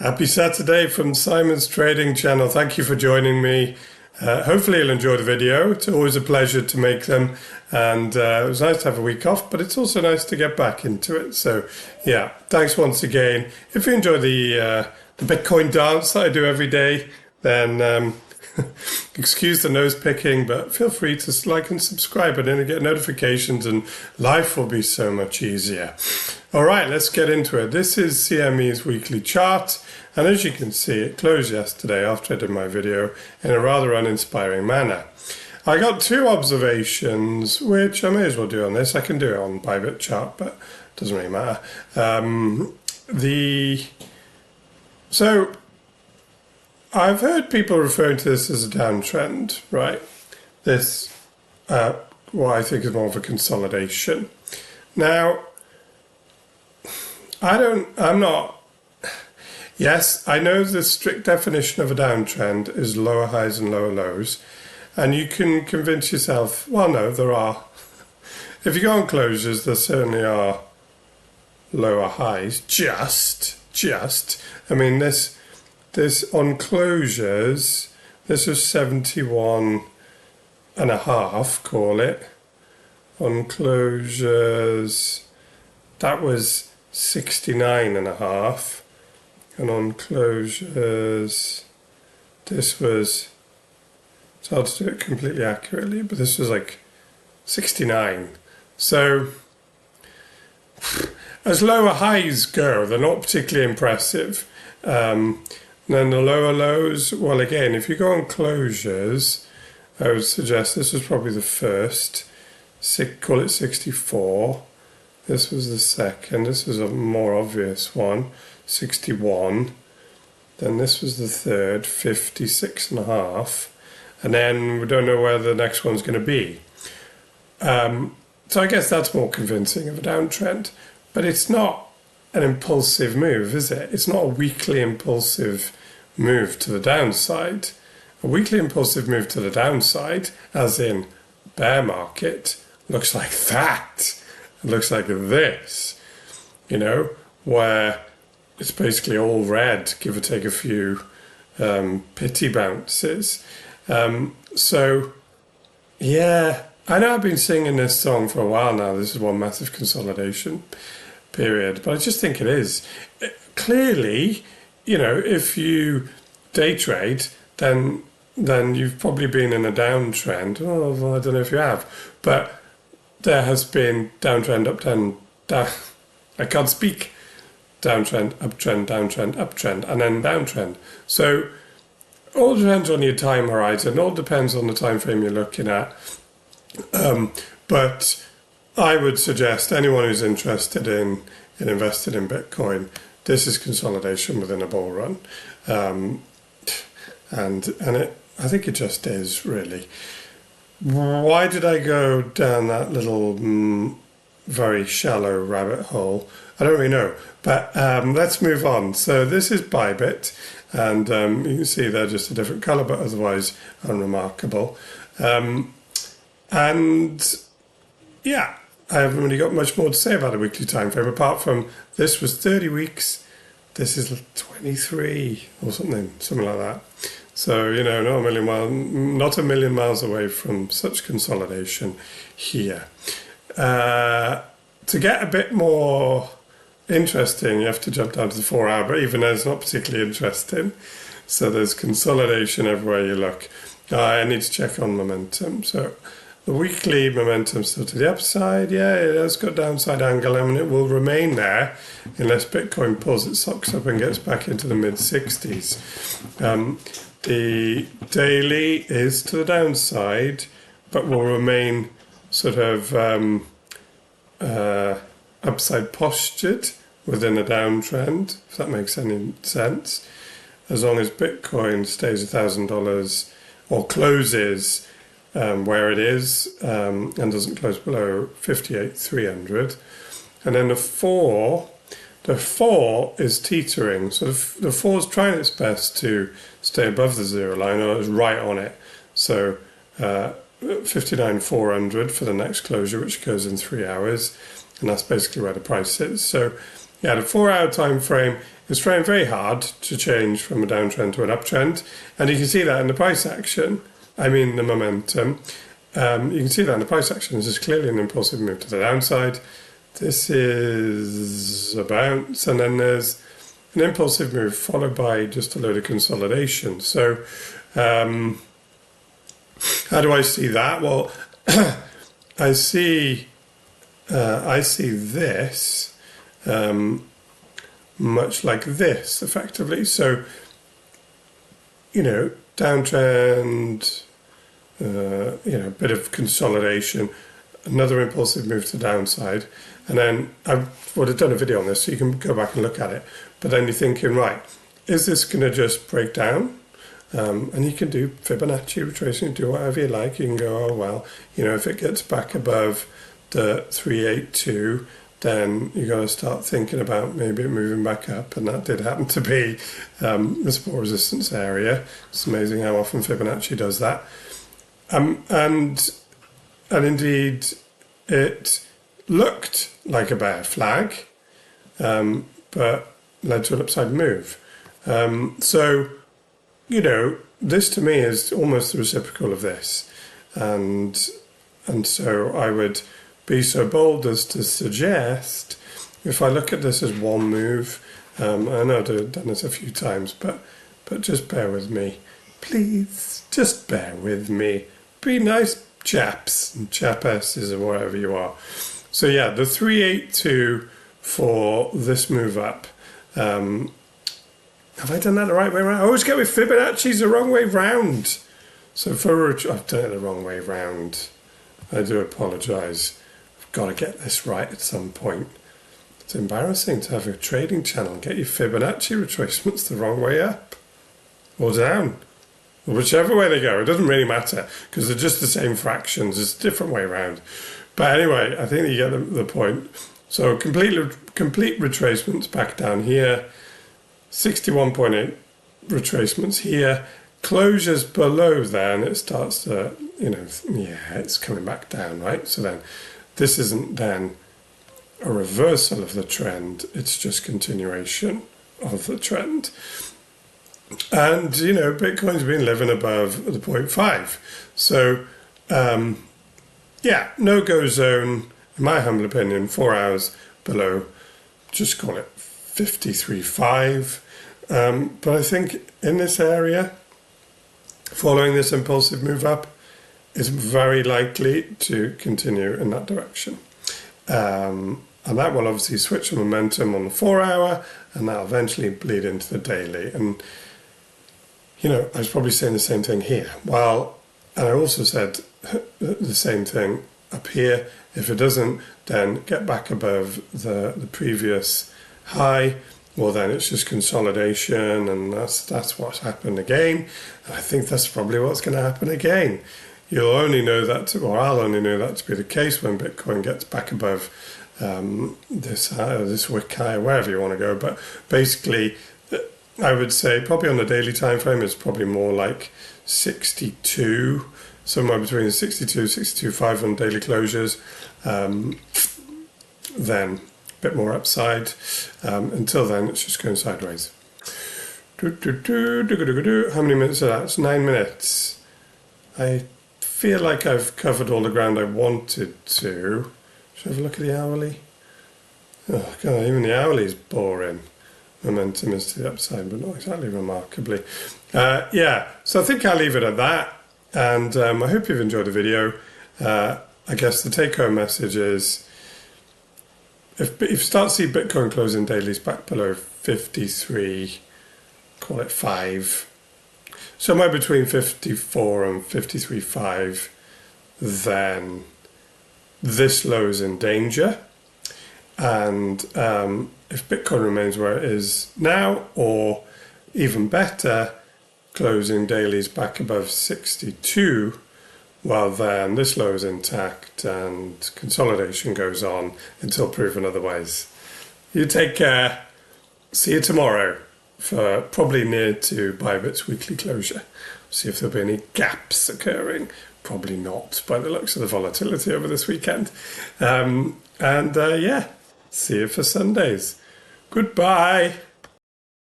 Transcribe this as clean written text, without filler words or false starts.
Happy Saturday from Simon's Trading Channel. Thank you for joining me. Hopefully you'll enjoy the video. It's always a pleasure to make them, and it was nice to have a week off, but it's also nice to get back into it. So yeah, thanks once again. If you enjoy the Bitcoin dance that I do every day, then excuse the nose picking, but feel free to like and subscribe and then get notifications and life will be so much easier. All right, let's get into it. This is CME's weekly chart, and as you can see, it closed yesterday after I did my video in a rather uninspiring manner. I got two observations, which I may as well do on this. I can do it on Bybit chart, but it doesn't really matter. So I've heard people referring to this as a downtrend, right? This, what I think is more of a consolidation. Now, yes, I know the strict definition of a downtrend is lower highs and lower lows. And you can convince yourself, well, no, there are. If you go on closures, there certainly are lower highs. Just. I mean, this on closures, this was 71 and a half, call it. On closures, that was 69 and a half. And on closures, this was, it's hard to do it completely accurately, but this was like 69. So as lower highs go, they're not particularly impressive. Then the lower lows, well, again, if you go on closures, I would suggest this was probably the first, call it 64. This was the second, this was a more obvious one, 61. Then this was the third, 56 and a half. And then we don't know where the next one's going to be. So I guess that's more convincing of a downtrend. But it's not an impulsive move, is it? It's not a weekly impulsive move to the downside. A weekly impulsive move to the downside, as in bear market, looks like that. It looks like this, you know, where it's basically all red, give or take a few pity bounces. So, yeah, I know I've been singing this song for a while now. This is one massive consolidation period, but I just think it is. Clearly, you know, if you day trade, then you've probably been in a downtrend. Oh, well, I don't know if you have, but there has been downtrend, uptrend, down. I can't speak. Downtrend, uptrend, downtrend, uptrend, and then downtrend. So all depends on your time horizon. All depends on the time frame you're looking at. But I would suggest anyone who's interested in investing in Bitcoin, this is consolidation within a bull run, and I think it just is really. Why did I go down that little very shallow rabbit hole? I don't really know, but let's move on. So this is Bybit, and you can see they're just a different color, but otherwise unremarkable. And yeah, I haven't really got much more to say about a weekly time frame, apart from this was 30 weeks, this is 23 or something like that. So, you know, not a million miles away from such consolidation here. To get a bit more interesting, you have to jump down to the 4 hour, but even then it's not particularly interesting. So there's consolidation everywhere you look. I need to check on momentum. So the weekly momentum still to the upside. Yeah, it has got downside angle. I mean, it will remain there unless Bitcoin pulls its socks up and gets back into the mid 60s. The daily is to the downside, but will remain sort of upside postured within a downtrend, if that makes any sense. As long as Bitcoin stays $1,000 or closes where it is and doesn't close below 58,300. And then the 4 is teetering. So the 4 is trying its best to stay above the zero line, or is right on it. So 59,400 for the next closure, which goes in 3 hours. And that's basically where the price is. So yeah, the 4-hour time frame is trying very hard to change from a downtrend to an uptrend, and you can see that in the price action. I mean the momentum. You can see that in the price action. This is clearly an impulsive move to the downside. This is a bounce, and then there's an impulsive move followed by just a load of consolidation. So how do I see that? Well, I see this much like this, effectively. So, downtrend, a bit of consolidation, another impulsive move to the downside, and then I would have done a video on this, so you can go back and look at it. But then you're thinking, right, is this going to just break down? And you can do Fibonacci retracing, do whatever you like. You can go, oh, well, if it gets back above the 382, then you got to start thinking about maybe it moving back up. And that did happen to be the support resistance area. It's amazing how often Fibonacci does that. And indeed, it looked like a bear flag, but led to an upside move. So, this to me is almost the reciprocal of this. And so I would be so bold as to suggest, if I look at this as one move, I know I've done this a few times, but just bear with me. Please, just bear with me. Be nice chaps and chapesses or whatever you are. So yeah, the 382 for this move up. Have I done that the right way around? I always get with Fibonacci's the wrong way round. So I've done it the wrong way round. I do apologise. I've got to get this right at some point. It's embarrassing to have a trading channel and get your Fibonacci retracements the wrong way up or down. Or whichever way they go, it doesn't really matter because they're just the same fractions. It's a different way around. But anyway, I think you get the point. So complete retracements back down here. 61.8 retracements here. Closures below there, and it starts to, it's coming back down, right? So then this isn't then a reversal of the trend. It's just continuation of the trend. And, Bitcoin's been living above the 0.5. So, no-go zone, in my humble opinion, 4 hours below, just call it 53.5. But I think in this area, following this impulsive move up, is very likely to continue in that direction. And that will obviously switch the momentum on the 4 hour, and that'll eventually bleed into the daily. And, I was probably saying the same thing here. Well, and I also said the same thing up here. If it doesn't then get back above the previous high, well, then it's just consolidation, and that's what's happened again. And I think that's probably what's going to happen again. You'll only know that, or I'll only know that to be the case when Bitcoin gets back above this wick high, wherever you want to go. But basically, I would say probably on the daily time frame, it's probably more like 62, somewhere between 62.5 on daily closures. Then a bit more upside. Until then, it's just going sideways. How many minutes are that? It's 9 minutes. I feel like I've covered all the ground I wanted to. Should I have a look at the hourly? Oh God, even the hourly is boring. Momentum is to the upside, but not exactly remarkably. So I think I'll leave it at that. And I hope you've enjoyed the video. I guess the take-home message is, if you start to see Bitcoin closing dailies back below 53, call it 5, somewhere between 54 and 53.5, then this low is in danger. And if Bitcoin remains where it is now, or even better, closing dailies back above 62, well then this low is intact and consolidation goes on until proven otherwise. You take care. See you tomorrow for probably near to Bybit's weekly closure. See if there'll be any gaps occurring. Probably not by the looks of the volatility over this weekend. See you for Sundays. Goodbye.